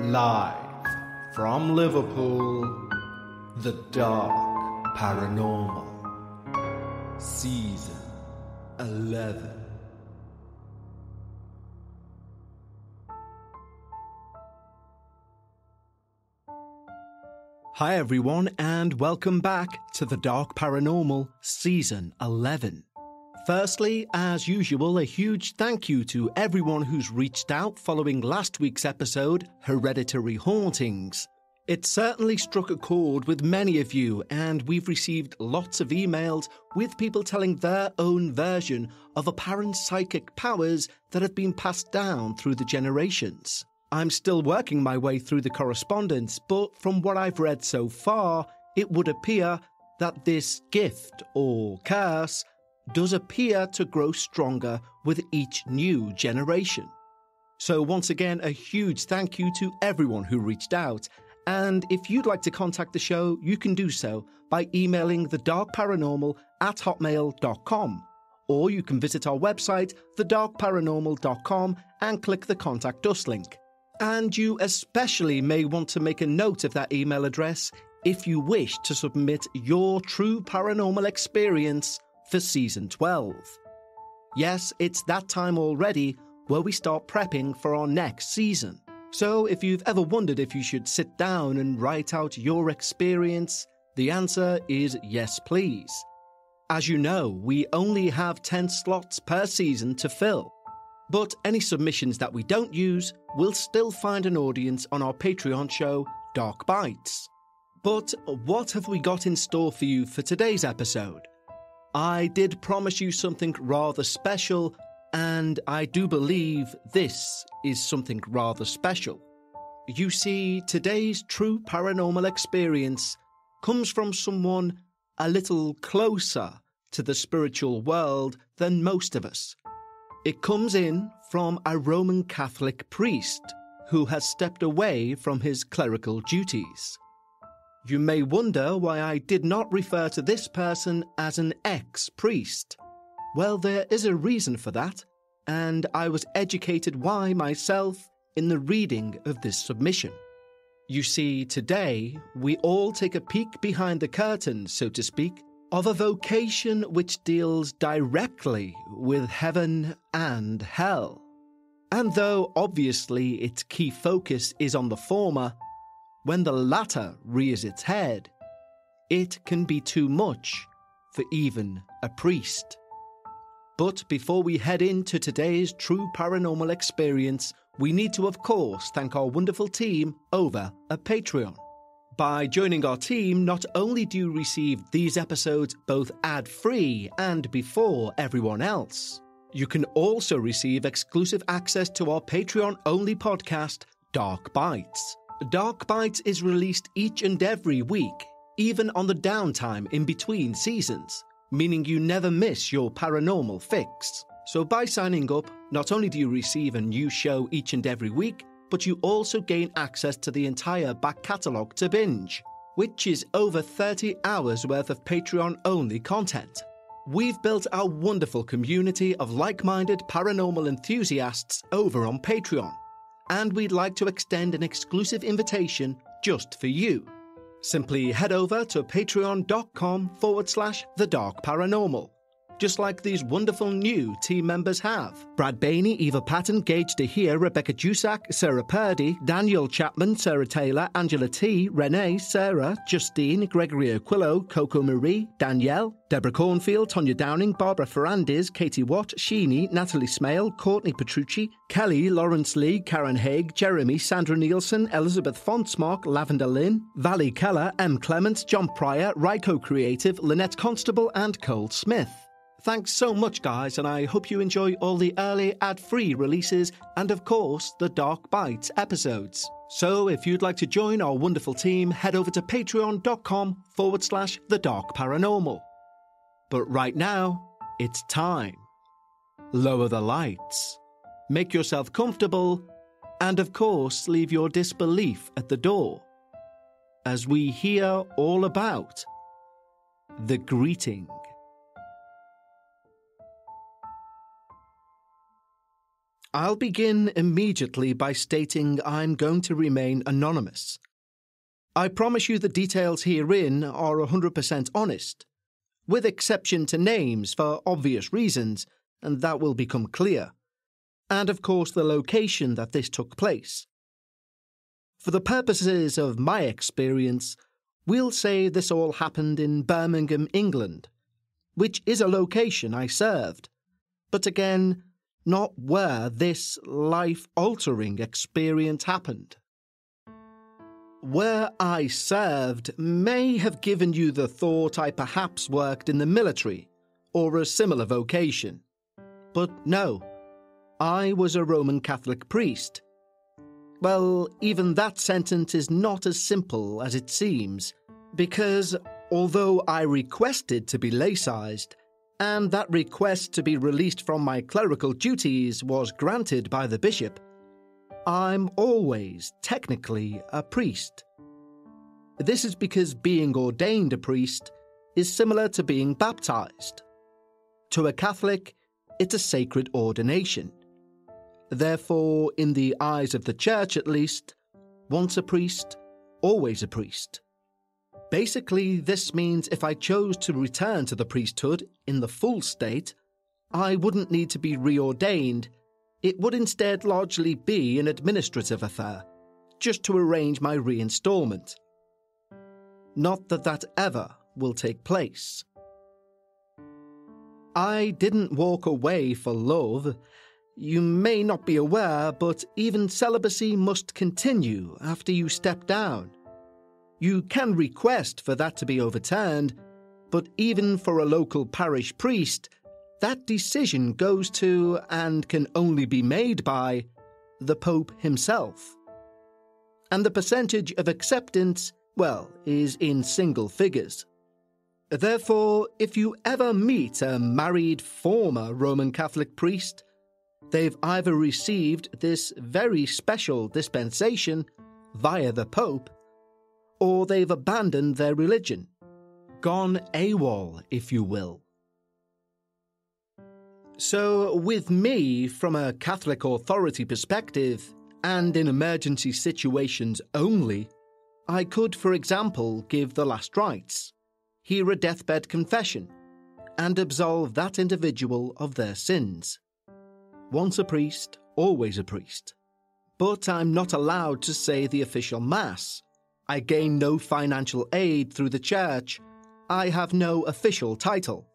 Live from Liverpool, the Dark Paranormal, Season 11. Hi everyone, and welcome back to the Dark Paranormal, Season 11. Firstly, as usual, a huge thank you to everyone who's reached out following last week's episode, Hereditary Hauntings. It certainly struck a chord with many of you, and we've received lots of emails with people telling their own version of apparent psychic powers that have been passed down through the generations. I'm still working my way through the correspondence, but from what I've read so far, it would appear that this gift or curse does appear to grow stronger with each new generation. So once again, a huge thank you to everyone who reached out, and if you'd like to contact the show, you can do so by emailing thedarkparanormal@hotmail.com, or you can visit our website, thedarkparanormal.com, and click the Contact Us link. And you especially may want to make a note of that email address if you wish to submit your true paranormal experience for Season 12. Yes, it's that time already where we start prepping for our next season. So if you've ever wondered if you should sit down and write out your experience, the answer is yes, please. As you know, we only have 10 slots per season to fill. But any submissions that we don't use will still find an audience on our Patreon show, Dark Bites. But what have we got in store for you for today's episode? I did promise you something rather special, and I do believe this is something rather special. You see, today's true paranormal experience comes from someone a little closer to the spiritual world than most of us. It comes in from a Roman Catholic priest who has stepped away from his clerical duties. You may wonder why I did not refer to this person as an ex-priest. Well, there is a reason for that, and I was educated why myself in the reading of this submission. You see, today we all take a peek behind the curtain, so to speak, of a vocation which deals directly with heaven and hell. And though obviously its key focus is on the former, when the latter rears its head, it can be too much for even a priest. But before we head into today's true paranormal experience, we need to, of course, thank our wonderful team over at Patreon. By joining our team, not only do you receive these episodes both ad-free and before everyone else, you can also receive exclusive access to our Patreon-only podcast, Dark Bites. Dark Bites is released each and every week, even on the downtime in between seasons, meaning you never miss your paranormal fix. So by signing up, not only do you receive a new show each and every week, but you also gain access to the entire back catalogue to binge, which is over 30 hours worth of Patreon-only content. We've built our wonderful community of like-minded paranormal enthusiasts over on Patreon, and we'd like to extend an exclusive invitation just for you. Simply head over to patreon.com/thedarkparanormal. Just like these wonderful new team members have. Brad Bainey, Eva Patton, Gage DeHere, Rebecca Jusak, Sarah Purdy, Daniel Chapman, Sarah Taylor, Angela T, Renee, Sarah, Justine, Gregory Aquillo, Coco Marie, Danielle, Deborah Cornfield, Tonya Downing, Barbara Ferrandis, Katie Watt, Sheeny, Natalie Smale, Courtney Petrucci, Kelly, Lawrence Lee, Karen Haig, Jeremy, Sandra Nielsen, Elizabeth Fontsmark, Lavender Lynn, Valley Keller, M. Clements, John Pryor, Ryko Creative, Lynette Constable, and Cole Smith. Thanks so much, guys, and I hope you enjoy all the early ad-free releases and, of course, the Dark Bites episodes. So if you'd like to join our wonderful team, head over to patreon.com/thedarkparanormal. But right now, it's time. Lower the lights, make yourself comfortable, and, of course, leave your disbelief at the door, as we hear all about The Greeting. I'll begin immediately by stating I'm going to remain anonymous. I promise you the details herein are 100% honest, with exception to names for obvious reasons, and that will become clear, and of course the location that this took place. For the purposes of my experience, we'll say this all happened in Birmingham, England, which is a location I served, but again, not where this life-altering experience happened. Where I served may have given you the thought I perhaps worked in the military or a similar vocation. But no, I was a Roman Catholic priest. Well, even that sentence is not as simple as it seems, because although I requested to be laicised, and that request to be released from my clerical duties was granted by the bishop, I'm always technically a priest. This is because being ordained a priest is similar to being baptized. To a Catholic, it's a sacred ordination. Therefore, in the eyes of the Church at least, once a priest, always a priest. Basically, this means if I chose to return to the priesthood in the full state, I wouldn't need to be reordained. It would instead largely be an administrative affair, just to arrange my reinstallment. Not that that ever will take place. I didn't walk away for love. You may not be aware, but even celibacy must continue after you step down. You can request for that to be overturned, but even for a local parish priest, that decision goes to and can only be made by the Pope himself. And the percentage of acceptance, well, is in single figures. Therefore, if you ever meet a married former Roman Catholic priest, they've either received this very special dispensation via the Pope, or they've abandoned their religion, gone AWOL, if you will. So, with me, from a Catholic authority perspective, and in emergency situations only, I could, for example, give the last rites, hear a deathbed confession, and absolve that individual of their sins. Once a priest, always a priest. But I'm not allowed to say the official Mass. I gain no financial aid through the Church. I have no official title.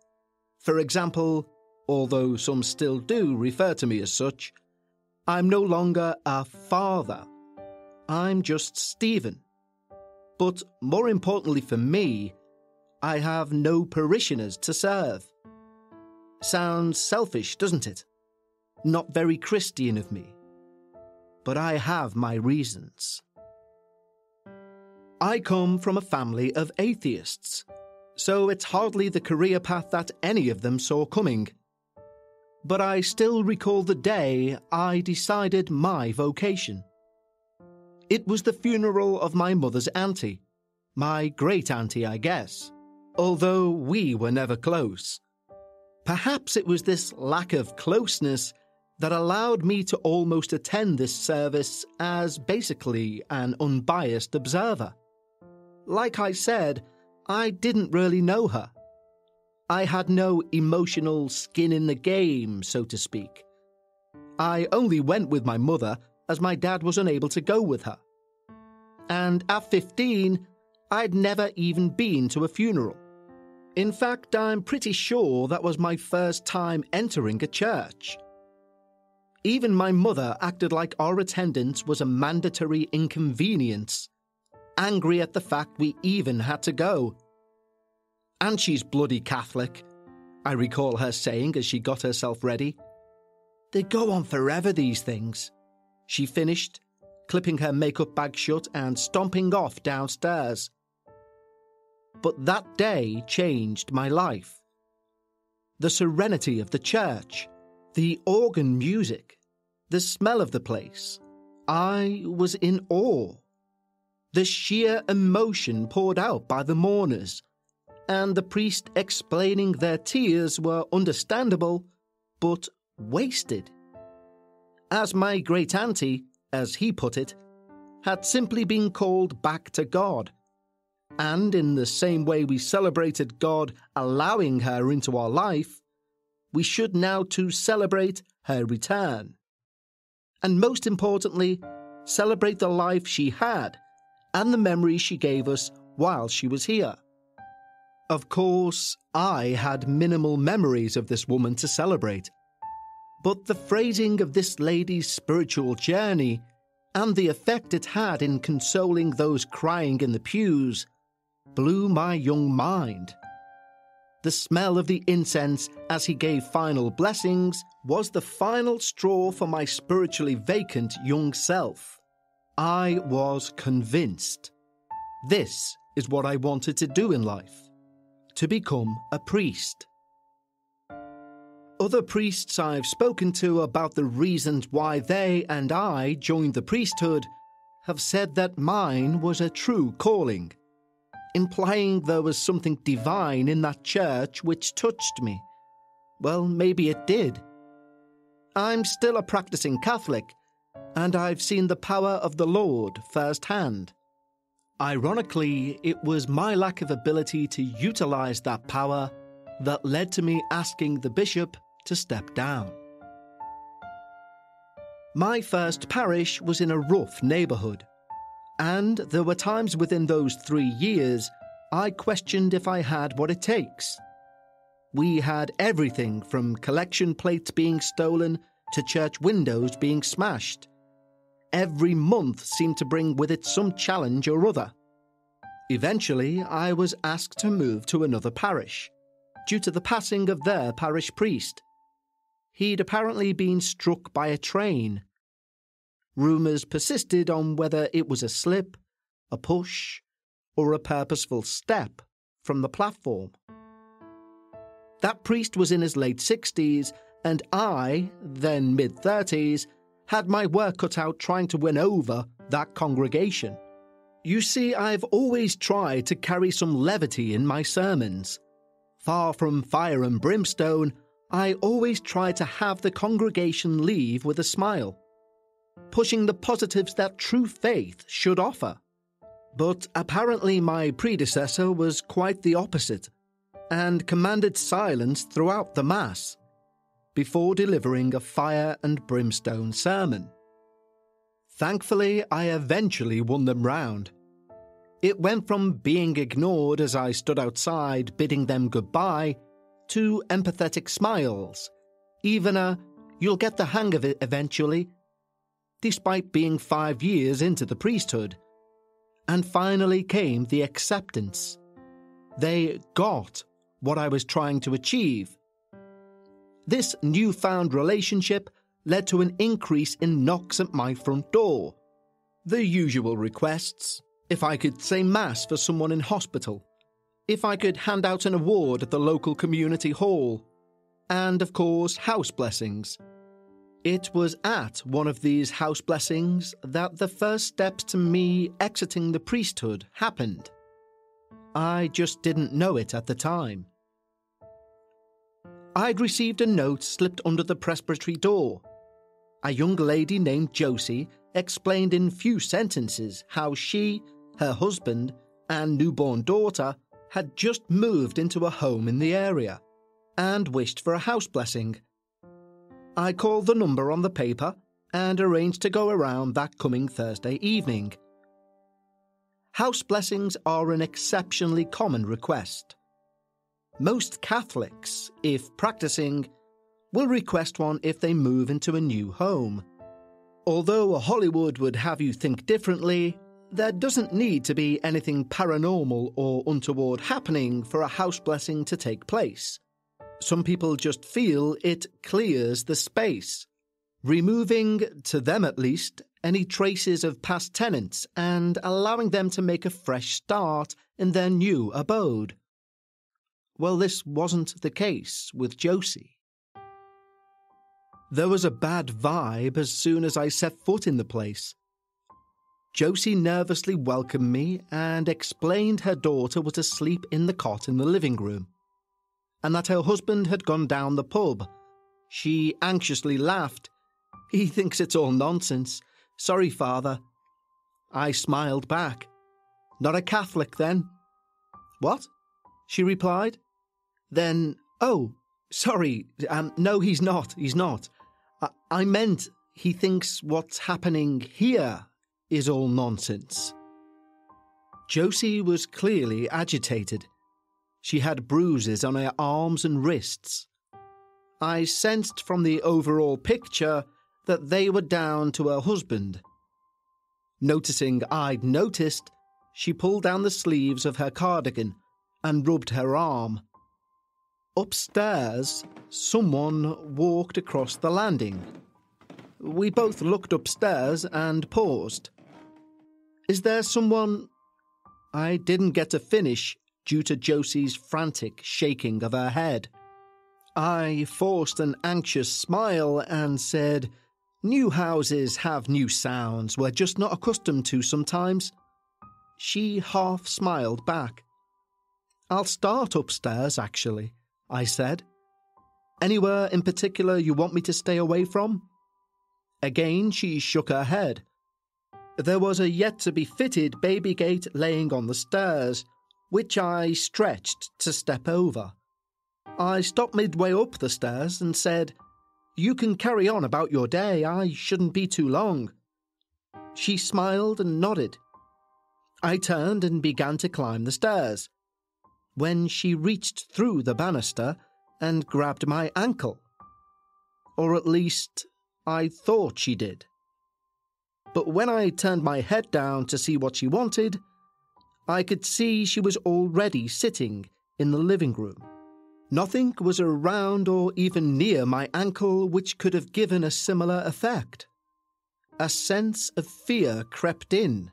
For example, although some still do refer to me as such, I'm no longer a father. I'm just Stephen. But more importantly for me, I have no parishioners to serve. Sounds selfish, doesn't it? Not very Christian of me. But I have my reasons. I come from a family of atheists, so it's hardly the career path that any of them saw coming. But I still recall the day I decided my vocation. It was the funeral of my mother's auntie, my great-auntie, I guess, although we were never close. Perhaps it was this lack of closeness that allowed me to almost attend this service as basically an unbiased observer. Like I said, I didn't really know her. I had no emotional skin in the game, so to speak. I only went with my mother as my dad was unable to go with her. And at 15, I'd never even been to a funeral. In fact, I'm pretty sure that was my first time entering a church. Even my mother acted like our attendance was a mandatory inconvenience, angry at the fact we even had to go. And she's bloody Catholic, I recall her saying as she got herself ready. They go on forever, these things, she finished, clipping her makeup bag shut and stomping off downstairs. But that day changed my life. The serenity of the church, the organ music, the smell of the place. I was in awe. The sheer emotion poured out by the mourners, and the priest explaining their tears were understandable, but wasted. As my great-auntie, as he put it, had simply been called back to God. And in the same way we celebrated God allowing her into our life, we should now too celebrate her return. And most importantly, celebrate the life she had and the memories she gave us while she was here. Of course, I had minimal memories of this woman to celebrate, but the phrasing of this lady's spiritual journey and the effect it had in consoling those crying in the pews blew my young mind. The smell of the incense as he gave final blessings was the final straw for my spiritually vacant young self. I was convinced. This is what I wanted to do in life, to become a priest. Other priests I've spoken to about the reasons why they and I joined the priesthood have said that mine was a true calling, implying there was something divine in that church which touched me. Well, maybe it did. I'm still a practicing Catholic, and I've seen the power of the Lord firsthand. Ironically, it was my lack of ability to utilize that power that led to me asking the bishop to step down. My first parish was in a rough neighbourhood, and there were times within those 3 years I questioned if I had what it takes. We had everything from collection plates being stolen to church windows being smashed. Every month seemed to bring with it some challenge or other. Eventually, I was asked to move to another parish, due to the passing of their parish priest. He'd apparently been struck by a train. Rumours persisted on whether it was a slip, a push, or a purposeful step from the platform. That priest was in his late 60s, and I, then mid-30s, had my work cut out trying to win over that congregation. You see, I've always tried to carry some levity in my sermons. Far from fire and brimstone, I always try to have the congregation leave with a smile, pushing the positives that true faith should offer. But apparently my predecessor was quite the opposite, and commanded silence throughout the Mass, before delivering a fire and brimstone sermon. Thankfully, I eventually won them round. It went from being ignored as I stood outside bidding them goodbye to empathetic smiles, even a "you'll get the hang of it eventually," despite being 5 years into the priesthood. And finally came the acceptance. They got what I was trying to achieve. This newfound relationship led to an increase in knocks at my front door. The usual requests: if I could say Mass for someone in hospital, if I could hand out an award at the local community hall, and of course house blessings. It was at one of these house blessings that the first steps to me exiting the priesthood happened. I just didn't know it at the time. I'd received a note slipped under the presbytery door. A young lady named Josie explained in few sentences how she, her husband, and newborn daughter had just moved into a home in the area and wished for a house blessing. I called the number on the paper and arranged to go around that coming Thursday evening. House blessings are an exceptionally common request. Most Catholics, if practicing, will request one if they move into a new home. Although Hollywood would have you think differently, there doesn't need to be anything paranormal or untoward happening for a house blessing to take place. Some people just feel it clears the space, removing, to them at least, any traces of past tenants and allowing them to make a fresh start in their new abode. Well, this wasn't the case with Josie. There was a bad vibe as soon as I set foot in the place. Josie nervously welcomed me and explained her daughter was asleep in the cot in the living room, and that her husband had gone down the pub. She anxiously laughed. "He thinks it's all nonsense. Sorry, Father." I smiled back. "Not a Catholic, then?" "What?" she replied. Then, "Oh, sorry, no, he's not. I meant he thinks what's happening here is all nonsense." Josie was clearly agitated. She had bruises on her arms and wrists. I sensed from the overall picture that they were down to her husband. Noticing I'd noticed, she pulled down the sleeves of her cardigan and rubbed her arm. Upstairs, someone walked across the landing. We both looked upstairs and paused. "Is there someone—" I didn't get to finish due to Josie's frantic shaking of her head. I forced an anxious smile and said, "New houses have new sounds we're just not accustomed to sometimes." She half smiled back. "I'll start upstairs, actually," I said. "Anywhere in particular you want me to stay away from?" Again she shook her head. There was a yet-to-be-fitted baby gate laying on the stairs, which I stretched to step over. I stopped midway up the stairs and said, "You can carry on about your day. I shouldn't be too long." She smiled and nodded. I turned and began to climb the stairs, when she reached through the banister and grabbed my ankle. Or at least, I thought she did. But when I turned my head down to see what she wanted, I could see she was already sitting in the living room. Nothing was around or even near my ankle which could have given a similar effect. A sense of fear crept in,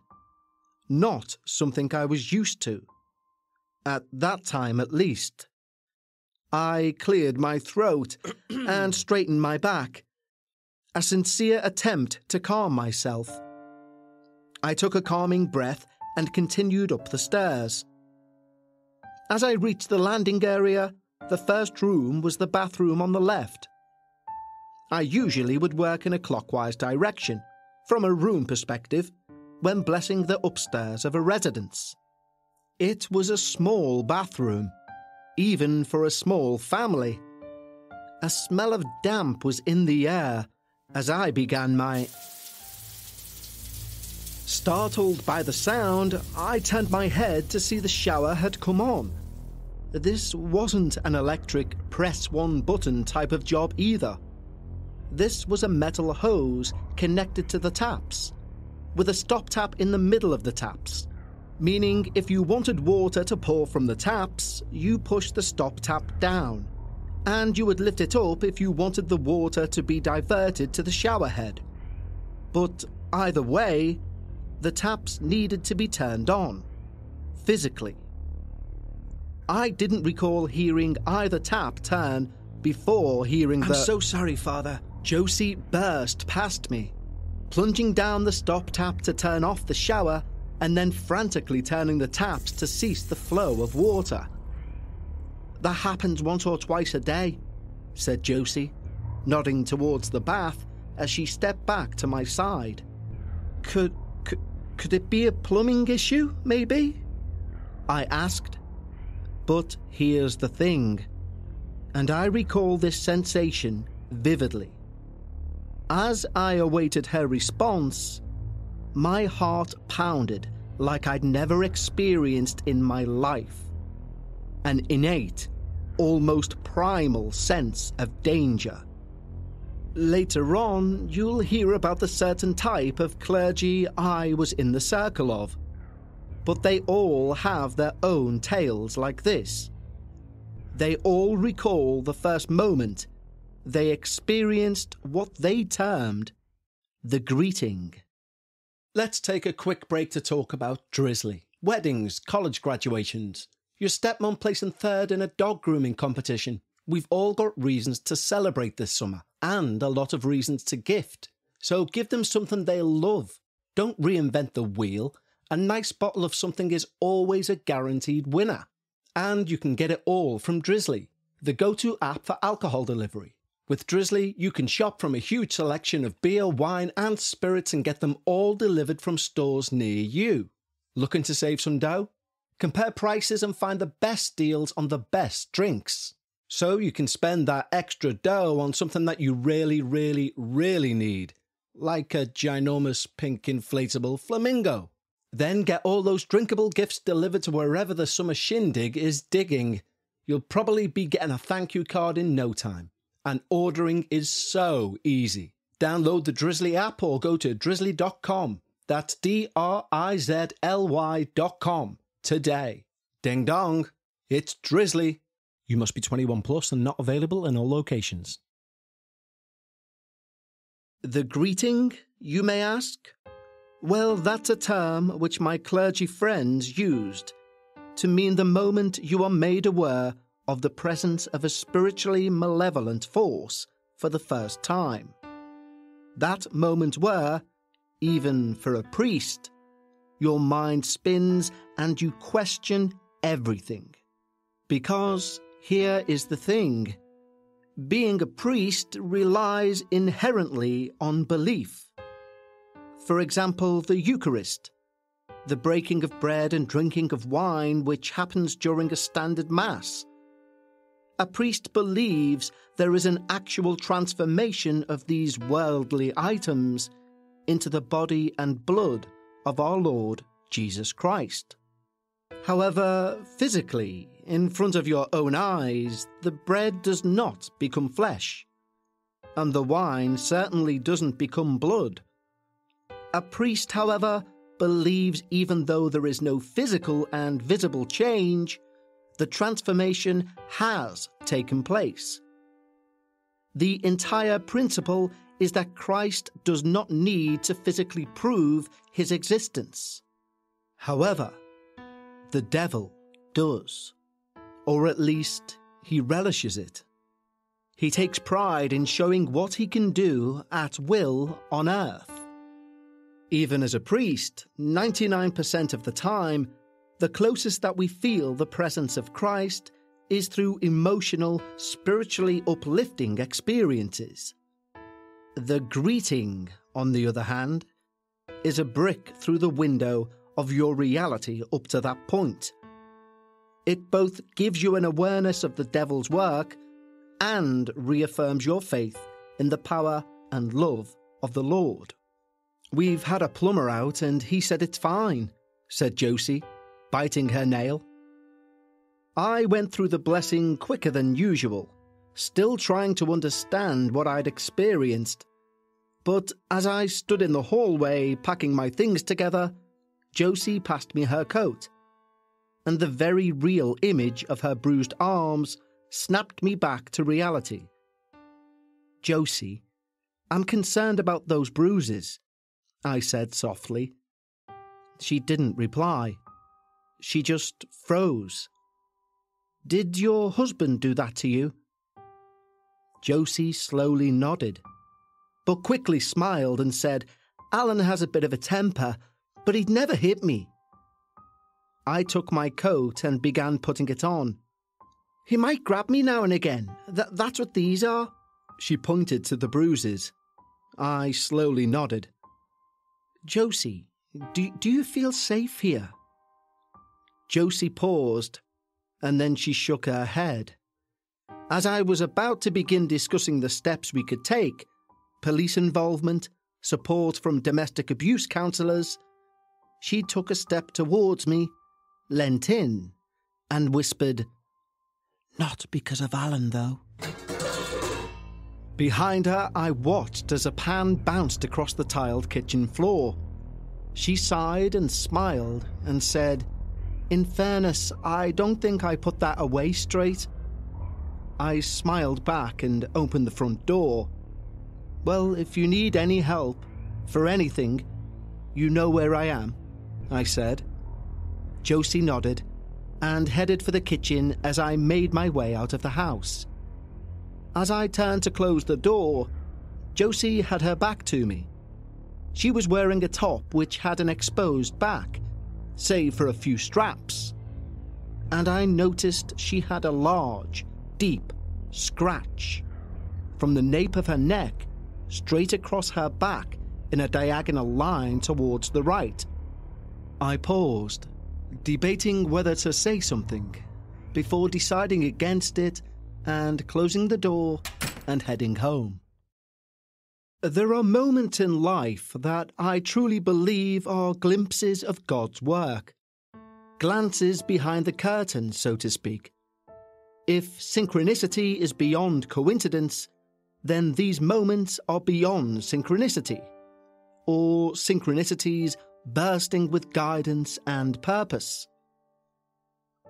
not something I was used to. At that time, at least. I cleared my throat and straightened my back, a sincere attempt to calm myself. I took a calming breath and continued up the stairs. As I reached the landing area, the first room was the bathroom on the left. I usually would work in a clockwise direction, from a room perspective, when blessing the upstairs of a residence. It was a small bathroom, even for a small family. A smell of damp was in the air as I began my... Startled by the sound, I turned my head to see the shower had come on. This wasn't an electric press one button type of job either. This was a metal hose connected to the taps, with a stop tap in the middle of the taps, meaning if you wanted water to pour from the taps, you pushed the stop tap down, and you would lift it up if you wanted the water to be diverted to the shower head. But either way, the taps needed to be turned on, physically. I didn't recall hearing either tap turn before hearing "I'm so sorry, Father." Josie burst past me, plunging down the stop tap to turn off the shower and then frantically turning the taps to cease the flow of water. "That happens once or twice a day," said Josie, nodding towards the bath as she stepped back to my side. Could it be a plumbing issue, maybe?" I asked. But here's the thing, and I recall this sensation vividly. As I awaited her response, my heart pounded like I'd never experienced in my life. An innate, almost primal sense of danger. Later on, you'll hear about the certain type of clergy I was in the circle of, but they all have their own tales like this. They all recall the first moment they experienced what they termed the greeting. Let's take a quick break to talk about Drizzly, weddings, college graduations, your stepmom placing third in a dog grooming competition. We've all got reasons to celebrate this summer, and a lot of reasons to gift. So give them something they'll love. Don't reinvent the wheel. A nice bottle of something is always a guaranteed winner. And you can get it all from Drizzly, the go-to app for alcohol delivery. With Drizzly, you can shop from a huge selection of beer, wine and spirits and get them all delivered from stores near you. Looking to save some dough? Compare prices and find the best deals on the best drinks. So you can spend that extra dough on something that you really, really, really need, like a ginormous pink inflatable flamingo. Then get all those drinkable gifts delivered to wherever the summer shindig is digging. You'll probably be getting a thank you card in no time. And ordering is so easy. Download the Drizzly app or go to drizzly.com. That's DRIZLY.com today. Ding dong, it's Drizzly. You must be 21 plus and not available in all locations. The greeting, you may ask? Well, that's a term which my clergy friends used to mean the moment you are made aware of the presence of a spiritually malevolent force for the first time. That moment where, even for a priest, your mind spins and you question everything. Because here is the thing. Being a priest relies inherently on belief. For example, the Eucharist, the breaking of bread and drinking of wine which happens during a standard Mass. A priest believes there is an actual transformation of these worldly items into the body and blood of our Lord Jesus Christ. However, physically, in front of your own eyes, the bread does not become flesh, and the wine certainly doesn't become blood. A priest, however, believes even though there is no physical and visible change, the transformation has taken place. The entire principle is that Christ does not need to physically prove his existence. However, the devil does, or at least he relishes it. He takes pride in showing what he can do at will on earth. Even as a priest, 99% of the time, the closest that we feel the presence of Christ is through emotional, spiritually uplifting experiences. The greeting, on the other hand, is a brick through the window of your reality up to that point. It both gives you an awareness of the devil's work and reaffirms your faith in the power and love of the Lord. "We've had a plumber out and he said it's fine," said Josie, biting her nail. I went through the blessing quicker than usual, still trying to understand what I'd experienced. But as I stood in the hallway packing my things together, Josie passed me her coat, and the very real image of her bruised arms snapped me back to reality. "Josie, I'm concerned about those bruises," I said softly. She didn't reply. She just froze. "Did your husband do that to you?" Josie slowly nodded, but quickly smiled and said, "Alan has a bit of a temper, but he'd never hit me." I took my coat and began putting it on. "He might grab me now and again. That's what these are." She pointed to the bruises. I slowly nodded. "Josie, do you feel safe here?" Josie paused, and then she shook her head. As I was about to begin discussing the steps we could take, police involvement, support from domestic abuse counsellors, she took a step towards me, leant in, and whispered, "Not because of Alan, though." Behind her, I watched as a pan bounced across the tiled kitchen floor. She sighed and smiled and said, "In fairness, I don't think I put that away straight." I smiled back and opened the front door. "Well, if you need any help, for anything, you know where I am," I said. Josie nodded and headed for the kitchen as I made my way out of the house. As I turned to close the door, Josie had her back to me. She was wearing a top which had an exposed back, save for a few straps. And I noticed she had a large, deep scratch from the nape of her neck straight across her back in a diagonal line towards the right. I paused, debating whether to say something, before deciding against it and closing the door and heading home. There are moments in life that I truly believe are glimpses of God's work, glances behind the curtain, so to speak. If synchronicity is beyond coincidence, then these moments are beyond synchronicity, or synchronicities bursting with guidance and purpose.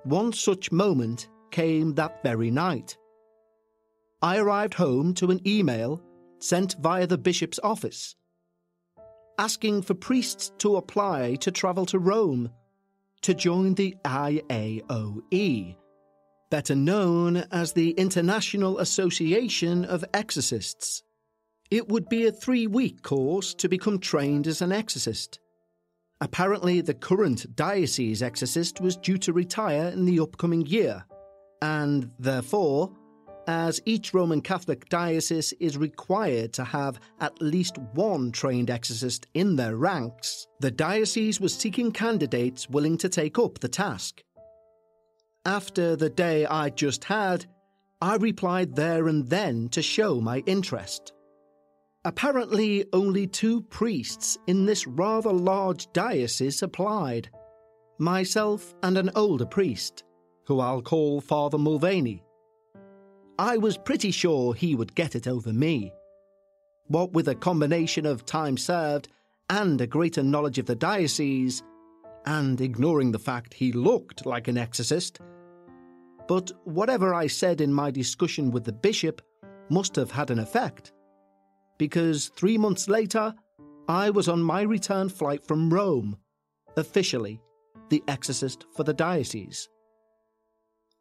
One such moment came that very night. I arrived home to an email sent via the bishop's office, asking for priests to apply to travel to Rome to join the IAOE, better known as the International Association of Exorcists. It would be a 3-week course to become trained as an exorcist. Apparently, the current diocese exorcist was due to retire in the upcoming year, and therefore, as each Roman Catholic diocese is required to have at least one trained exorcist in their ranks, the diocese was seeking candidates willing to take up the task. After the day I'd just had, I replied there and then to show my interest. Apparently, only 2 priests in this rather large diocese applied, myself and an older priest, who I'll call Father Mulvaney. I was pretty sure he would get it over me. What with a combination of time served and a greater knowledge of the diocese, and ignoring the fact he looked like an exorcist. But whatever I said in my discussion with the bishop must have had an effect, because 3 months later, I was on my return flight from Rome, officially the exorcist for the diocese.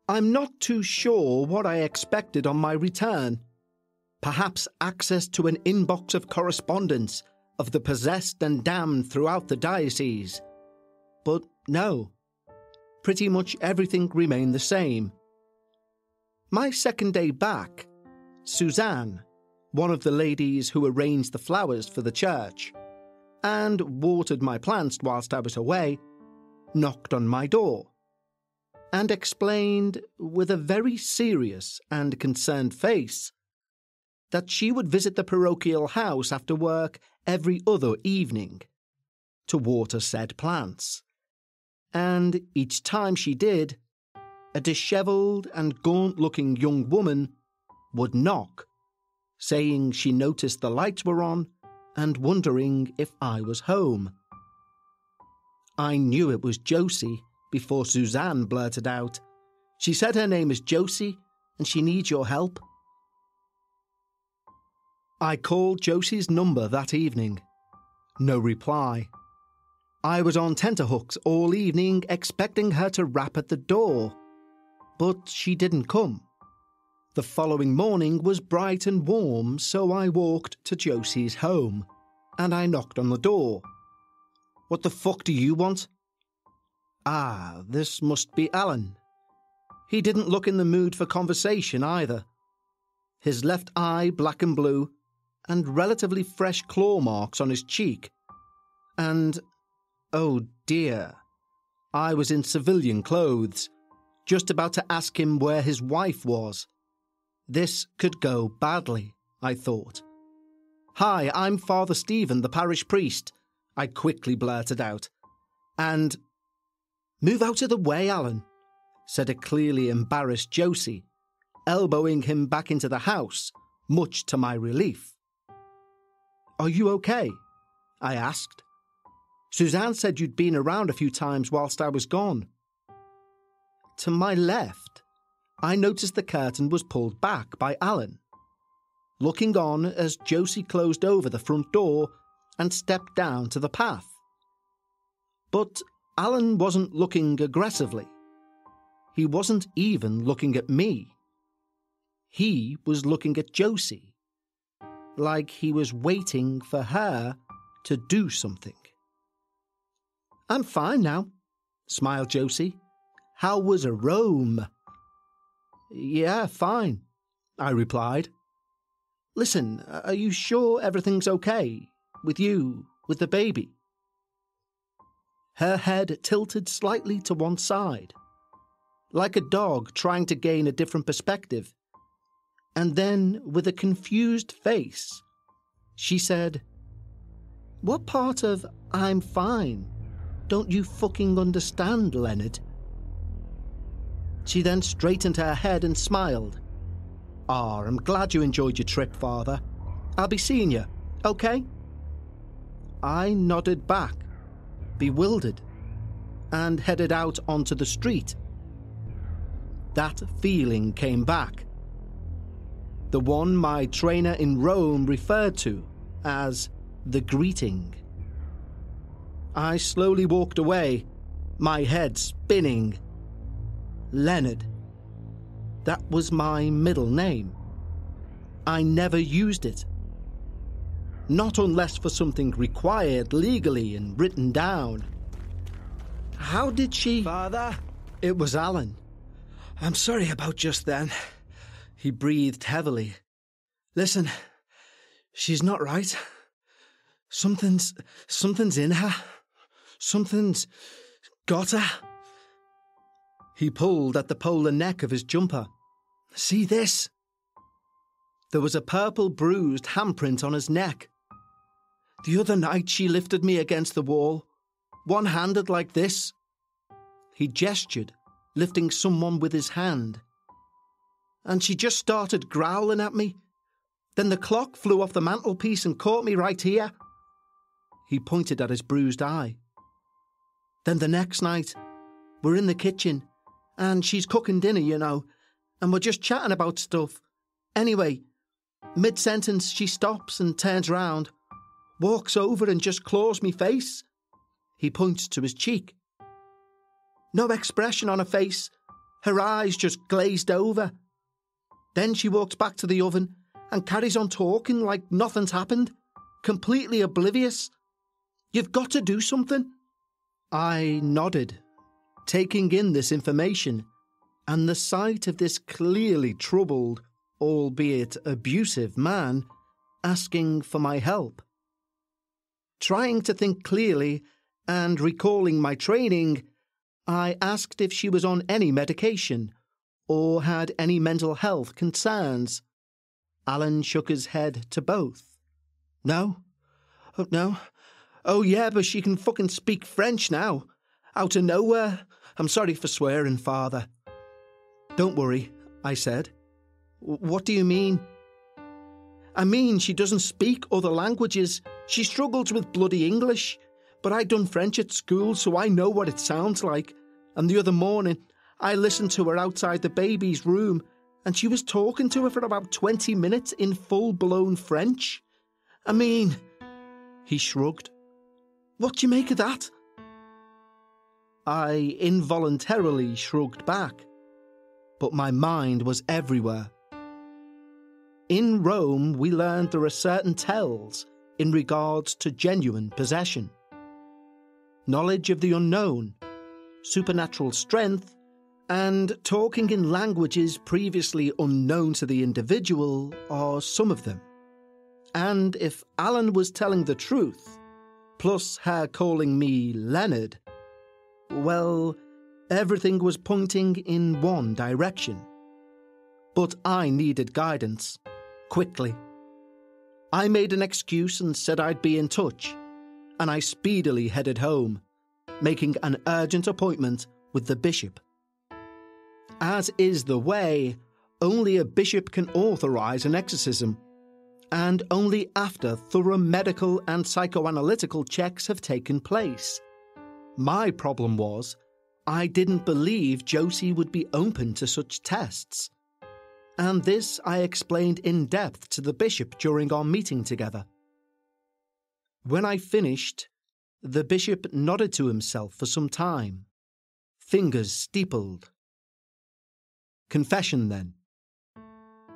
I'm not too sure what I expected on my return. Perhaps access to an inbox of correspondence of the possessed and damned throughout the diocese. But no, pretty much everything remained the same. My second day back, Suzanne, one of the ladies who arranged the flowers for the church and watered my plants whilst I was away, knocked on my door and explained with a very serious and concerned face that she would visit the parochial house after work every other evening to water said plants. And each time she did, a dishevelled and gaunt-looking young woman would knock, saying she noticed the lights were on and wondering if I was home. I knew it was Josie before Suzanne blurted out, "She said her name is Josie and she needs your help." I called Josie's number that evening. No reply. I was on tenterhooks all evening expecting her to rap at the door, but she didn't come. The following morning was bright and warm, so I walked to Josie's home, and I knocked on the door. "What the fuck do you want?" Ah, this must be Alan. He didn't look in the mood for conversation either. His left eye black and blue, and relatively fresh claw marks on his cheek. And, oh dear, I was in civilian clothes, just about to ask him where his wife was. This could go badly, I thought. "Hi, I'm Father Stephen, the parish priest," I quickly blurted out. And, "Move out of the way, Alan," said a clearly embarrassed Josie, elbowing him back into the house, much to my relief. "Are you okay?" I asked. "Suzanne said you'd been around a few times whilst I was gone." To my left, I noticed the curtain was pulled back by Alan, looking on as Josie closed over the front door and stepped down to the path. But Alan wasn't looking aggressively. He wasn't even looking at me. He was looking at Josie, like he was waiting for her to do something. "I'm fine now," smiled Josie. "How was Rome?" "Yeah, fine," I replied. "Listen, are you sure everything's okay? With you, with the baby?" Her head tilted slightly to one side, like a dog trying to gain a different perspective. And then, with a confused face, she said, "What part of 'I'm fine' don't you fucking understand, Leonard?" She then straightened her head and smiled. I'm glad you enjoyed your trip, Father. I'll be seeing you, okay?" I nodded back, bewildered, and headed out onto the street. That feeling came back. The one my trainer in Rome referred to as the greeting. I slowly walked away, my head spinning. Leonard. That was my middle name. I never used it. Not unless for something required legally and written down. How did she... "Father?" It was Alan. "I'm sorry about just then." He breathed heavily. "Listen, she's not right. Something's in her. Something's got her." He pulled at the polar neck of his jumper. "See this?" There was a purple bruised handprint on his neck. "The other night she lifted me against the wall, one-handed like this." He gestured, lifting someone with his hand. "And she just started growling at me. Then the clock flew off the mantelpiece and caught me right here." He pointed at his bruised eye. "Then the next night, we're in the kitchen, and she's cooking dinner, you know, and we're just chatting about stuff. Anyway, mid-sentence she stops and turns round, walks over and just claws me face." He points to his cheek. "No expression on her face, her eyes just glazed over. Then she walks back to the oven and carries on talking like nothing's happened, completely oblivious. You've got to do something." I nodded, taking in this information, and the sight of this clearly troubled, albeit abusive man asking for my help. Trying to think clearly and recalling my training, I asked if she was on any medication or had any mental health concerns. Alan shook his head to both. "No. Oh, no. Oh, yeah, but she can fucking speak French now. Out of nowhere. I'm sorry for swearing, Father." "Don't worry," I said. "What do you mean?" "I mean, she doesn't speak other languages. She struggles with bloody English. But I done French at school, so I know what it sounds like. And the other morning, I listened to her outside the baby's room, and she was talking to her for about 20 minutes in full-blown French. I mean..." He shrugged. "What do you make of that?" I involuntarily shrugged back, but my mind was everywhere. In Rome, we learned there are certain tells in regards to genuine possession. Knowledge of the unknown, supernatural strength, and talking in languages previously unknown to the individual are some of them. And if Alan was telling the truth, plus her calling me Leonard, well, everything was pointing in one direction. But I needed guidance, quickly. I made an excuse and said I'd be in touch, and I speedily headed home, making an urgent appointment with the bishop. As is the way, only a bishop can authorise an exorcism, and only after thorough medical and psychoanalytical checks have taken place. My problem was, I didn't believe Josie would be open to such tests. And this I explained in depth to the bishop during our meeting together. When I finished, the bishop nodded to himself for some time, fingers steepled. "Confession, then."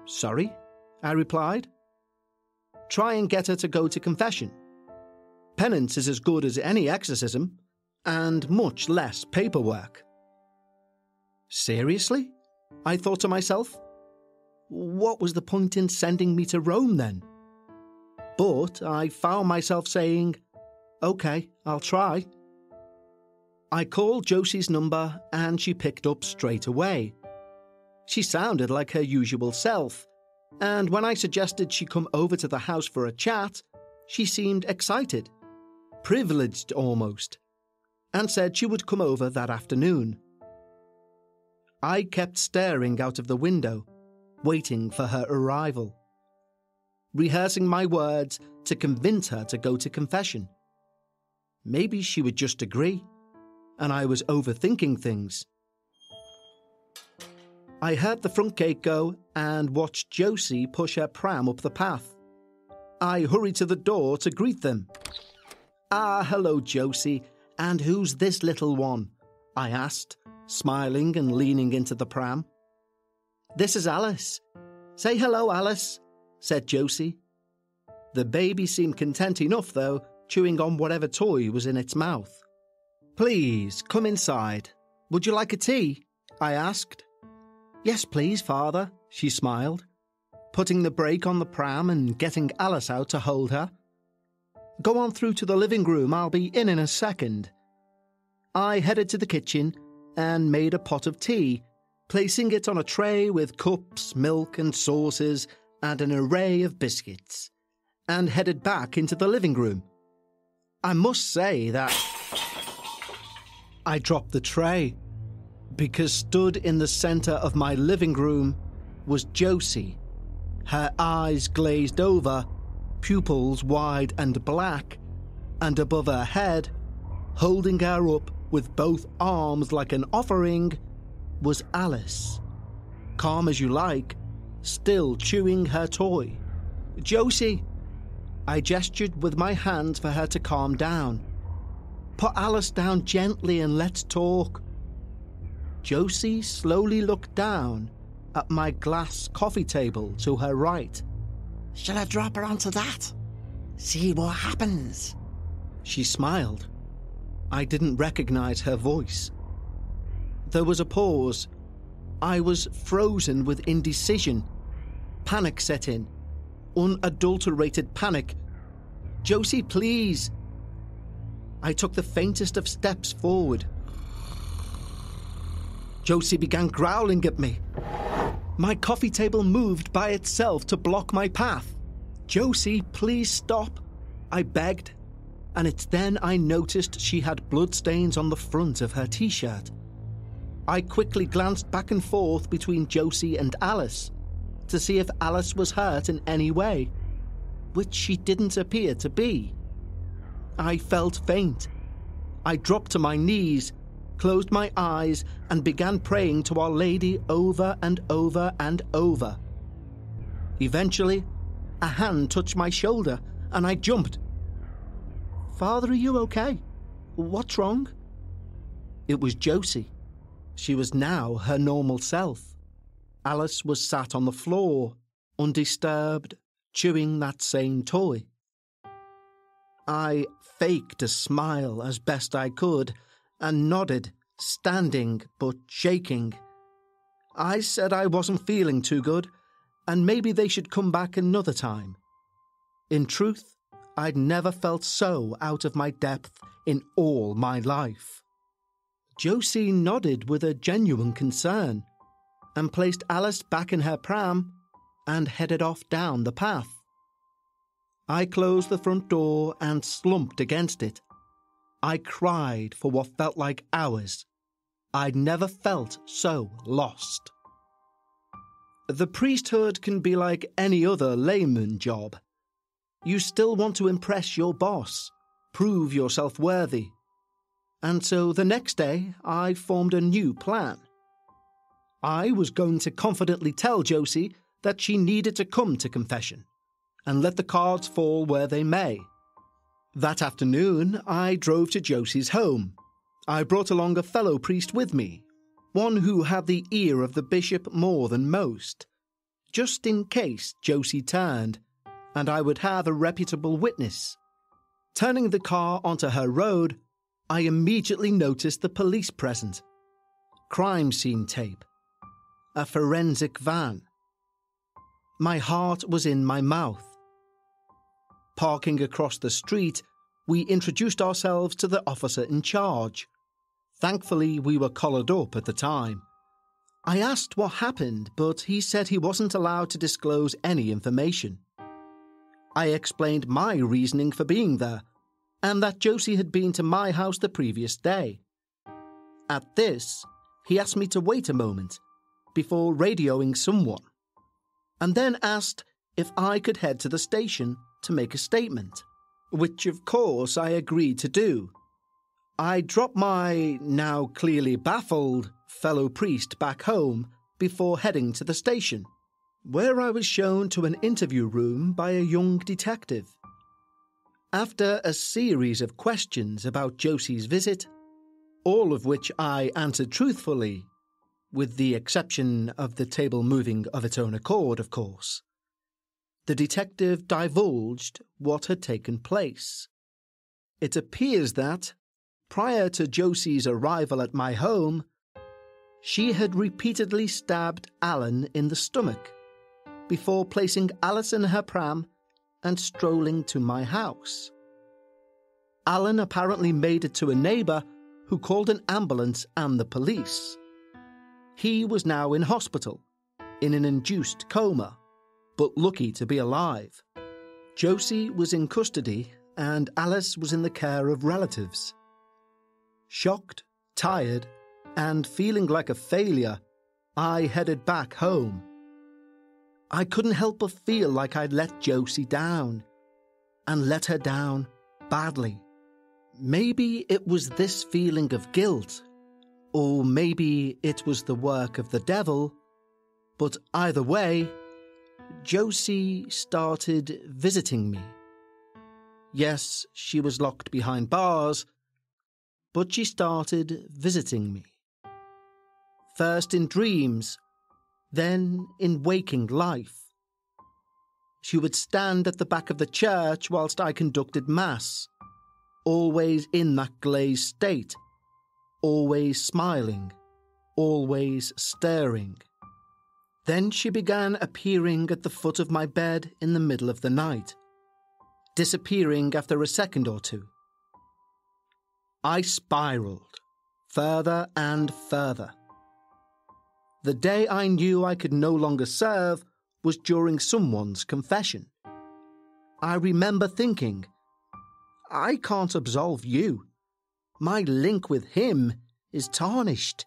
"Sorry?" I replied. "Try and get her to go to confession." Penance is as good as any exorcism, and much less paperwork. Seriously? I thought to myself. What was the point in sending me to Rome then? But I found myself saying, OK, I'll try. I called Josie's number and she picked up straight away. She sounded like her usual self, and when I suggested she come over to the house for a chat, she seemed excited, privileged almost, and said she would come over that afternoon. I kept staring out of the window, waiting for her arrival, rehearsing my words to convince her to go to confession. Maybe she would just agree, and I was overthinking things. I heard the front gate go and watched Josie push her pram up the path. I hurried to the door to greet them. "Ah, hello, Josie, and who's this little one?" I asked, smiling and leaning into the pram. "This is Alice. Say hello, Alice," said Josie. The baby seemed content enough, though, chewing on whatever toy was in its mouth. "Please, come inside. Would you like a tea?" I asked. "Yes, please, Father," she smiled, putting the brake on the pram and getting Alice out to hold her. "Go on through to the living room. I'll be in a second." I headed to the kitchen and made a pot of tea, placing it on a tray with cups, milk and sauces and an array of biscuits, and headed back into the living room. I must say that I dropped the tray, because stood in the centre of my living room was Josie, her eyes glazed over, pupils wide and black, and above her head, holding her up with both arms like an offering, was Alice, calm as you like, still chewing her toy. "Josie!" I gestured with my hands for her to calm down. "Put Alice down gently and let's talk." Josie slowly looked down at my glass coffee table to her right. "Shall I drop her onto that? See what happens?" She smiled. I didn't recognize her voice. There was a pause. I was frozen with indecision. Panic set in. Unadulterated panic. "Josie, please." I took the faintest of steps forward. Josie began growling at me. My coffee table moved by itself to block my path. "Josie, please stop," I begged, and it's then I noticed she had bloodstains on the front of her t-shirt. I quickly glanced back and forth between Josie and Alice to see if Alice was hurt in any way, which she didn't appear to be. I felt faint. I dropped to my knees, closed my eyes, and began praying to Our Lady over and over and over. Eventually, a hand touched my shoulder, and I jumped. "Father, are you okay? What's wrong?" It was Josie. She was now her normal self. Alice was sat on the floor, undisturbed, chewing that same toy. I faked a smile as best I could and nodded, standing but shaking. I said I wasn't feeling too good and maybe they should come back another time. In truth, I'd never felt so out of my depth in all my life. Josie nodded with a genuine concern and placed Alice back in her pram and headed off down the path. I closed the front door and slumped against it. I cried for what felt like hours. I'd never felt so lost. The priesthood can be like any other layman job. You still want to impress your boss, prove yourself worthy. And so the next day, I formed a new plan. I was going to confidently tell Josie that she needed to come to confession, and let the cards fall where they may. That afternoon, I drove to Josie's home. I brought along a fellow priest with me, one who had the ear of the bishop more than most, just in case Josie turned, and I would have a reputable witness. Turning the car onto her road, I immediately noticed the police present. Crime scene tape. A forensic van. My heart was in my mouth. Parking across the street, we introduced ourselves to the officer in charge. Thankfully, we were collared up at the time. I asked what happened, but he said he wasn't allowed to disclose any information. I explained my reasoning for being there, and that Josie had been to my house the previous day. At this, he asked me to wait a moment before radioing someone, and then asked if I could head to the station to make a statement, which of course I agreed to do. I dropped my, now clearly baffled, fellow priest back home before heading to the station, where I was shown to an interview room by a young detective. After a series of questions about Josie's visit, all of which I answered truthfully, with the exception of the table moving of its own accord, of course, the detective divulged what had taken place. It appears that, prior to Josie's arrival at my home, she had repeatedly stabbed Alan in the stomach before placing Alice in her pram and strolling to my house. Alan apparently made it to a neighbour who called an ambulance and the police. He was now in hospital, in an induced coma, but lucky to be alive. Josie was in custody and Alice was in the care of relatives. Shocked, tired, and feeling like a failure, I headed back home. I couldn't help but feel like I'd let Josie down, and let her down badly. Maybe it was this feeling of guilt, or maybe it was the work of the devil, but either way, Josie started visiting me. Yes, she was locked behind bars, but she started visiting me. First in dreams, then in waking life. She would stand at the back of the church whilst I conducted Mass, always in that glazed state, always smiling, always staring. Then she began appearing at the foot of my bed in the middle of the night, disappearing after a second or two. I spiraled, further and further. The day I knew I could no longer serve was during someone's confession. I remember thinking, I can't absolve you. My link with him is tarnished.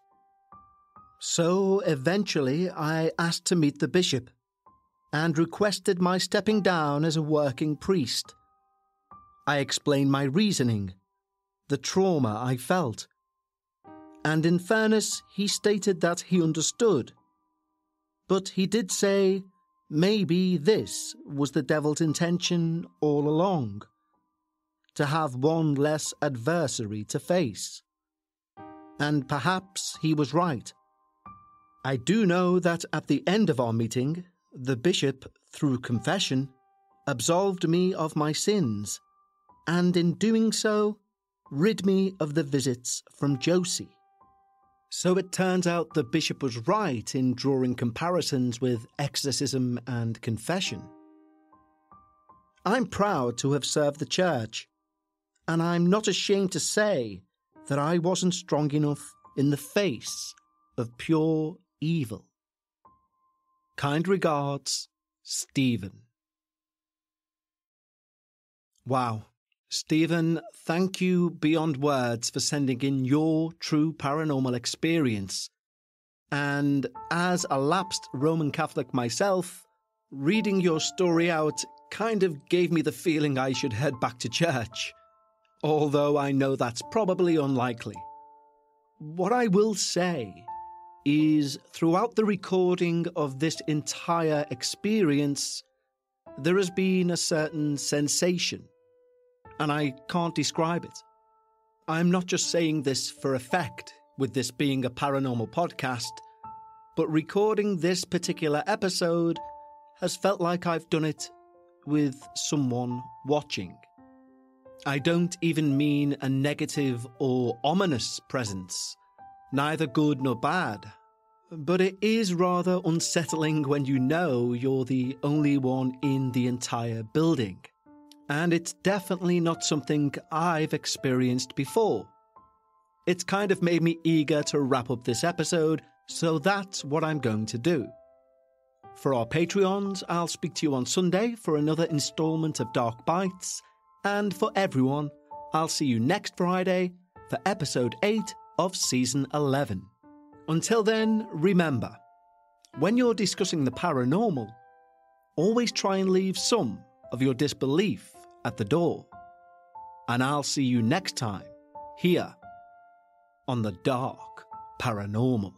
So eventually I asked to meet the bishop and requested my stepping down as a working priest. I explained my reasoning, the trauma I felt, and in fairness he stated that he understood. But he did say maybe this was the devil's intention all along, to have one less adversary to face. And perhaps he was right. I do know that at the end of our meeting, the bishop, through confession, absolved me of my sins, and in doing so, rid me of the visits from Josie. So it turns out the bishop was right in drawing comparisons with exorcism and confession. I'm proud to have served the church, and I'm not ashamed to say that I wasn't strong enough in the face of pure evil. Kind regards, Stephen. Wow. Stephen, thank you beyond words for sending in your true paranormal experience. And as a lapsed Roman Catholic myself, reading your story out kind of gave me the feeling I should head back to church, although I know that's probably unlikely. What I will say is, throughout the recording of this entire experience, there has been a certain sensation, and I can't describe it. I'm not just saying this for effect, with this being a paranormal podcast, but recording this particular episode has felt like I've done it with someone watching. I don't even mean a negative or ominous presence, neither good nor bad, but it is rather unsettling when you know you're the only one in the entire building. And it's definitely not something I've experienced before. It's kind of made me eager to wrap up this episode, so that's what I'm going to do. For our Patreons, I'll speak to you on Sunday for another instalment of Dark Bites, and for everyone, I'll see you next Friday for episode 8 of season 11. Until then, remember, when you're discussing the paranormal, always try and leave some of your disbelief at the door. And I'll see you next time, here on the Dark Paranormal.